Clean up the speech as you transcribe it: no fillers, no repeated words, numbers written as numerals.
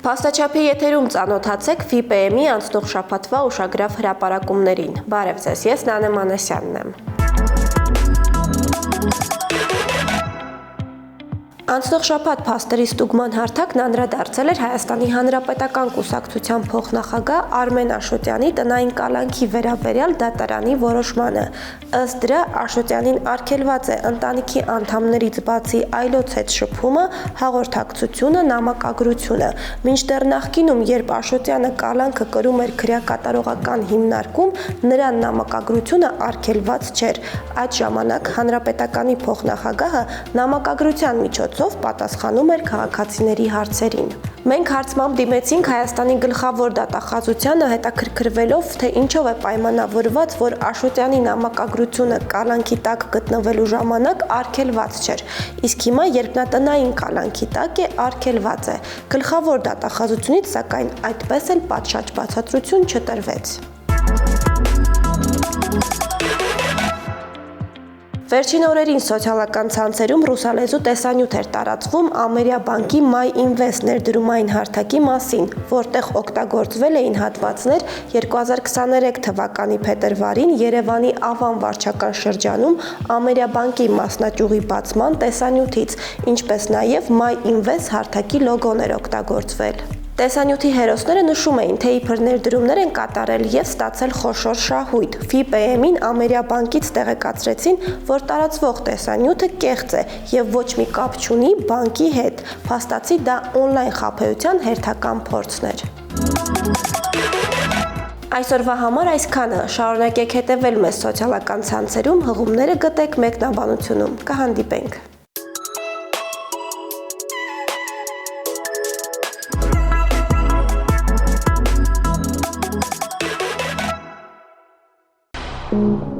Փաստաչափի եթերում ծանոթացեք FIPM-ի անցնող շաբաթվա ուշագրավ հրապարակումներին։ Բարև ձեզ, ես Նանե Մանեսյանն եմ։ Անցնող շաբաթ փաստերի ստուգման հարթակն անդրադարձել էր Հայաստանի Հանրապետական կուսակցության փոխնախագահ Արմեն Աշոտյանի տնային կալանքի վերաբերյալ դատարանի որոշմանը։ Ըստ դրա Աշոտյանին արգելված է ընտանիքի անդամներից բացի այլոց հետ շփումը, հաղորդակցությունը, նամակագրությունը։ Մինչդեռ նախկինում, երբ Աշոտյանը կալանքը կրում էր քրեակատարողական հիմնարկում, նրան նամակագրությունը արգելված չէր։ Այդ ժամանակ Հանրապետականի փոխնախագահը նամակագրության միջոցով պատասխանում էր քաղաքացիների հարցերին։ Մենք հարցմամբ դիմեցինք Հայաստանի գլխավոր դատախազությանը հետաքրքրվելով, թե ինչով է պայմանավորված, որ Աշոտյանի նամակագրությունը կալանքի տակ գտնվելու ժամանակ արգելված չէր, իսկ հիմա, երբ նա տնային կալանքի տակ է, արգելված է։ Գլխավոր դատախազությունից, սակայն, այդպես էլ պատշաճ բացատրություն չտրվեց։ Վերջին օրերին սոցիալական ցանցերում ռուսալեզու տեսանյութ էր տարածվում Ամերիաբանկի MyInvest ներդրումային հարթակի մասին, որտեղ օգտագործվել էին հատվածներ 2023 թվականի փետրվարին Երևանի Ավան վարչական շրջանում Ամերիաբանկի մասնաճյուղի բացման տեսանյութից, ինչպես նաև MyInvest հարթակի լոգոն էր օգտագործվել։ Տեսանյութի հերոսները նշում էին, թե իբր ներդրումներ են կատարել և ստացել խոշոր շահույթ։ FIPM-ին Ամերիաբանկից տեղեկացրեցին, որ տարածվող տեսանյութը կեղծ է և ոչ մի կապ չունի բանկի հետ, փաստացի դա օնլայն խաբեության հերթական փորձն էր։ Այսօրվա համար այսքանը, շարունակեք հետևել մեզ սոցիալական ցանցերում, հղումները գտեք մեկնաբանությունում, կհանդիպենք։ Thank you.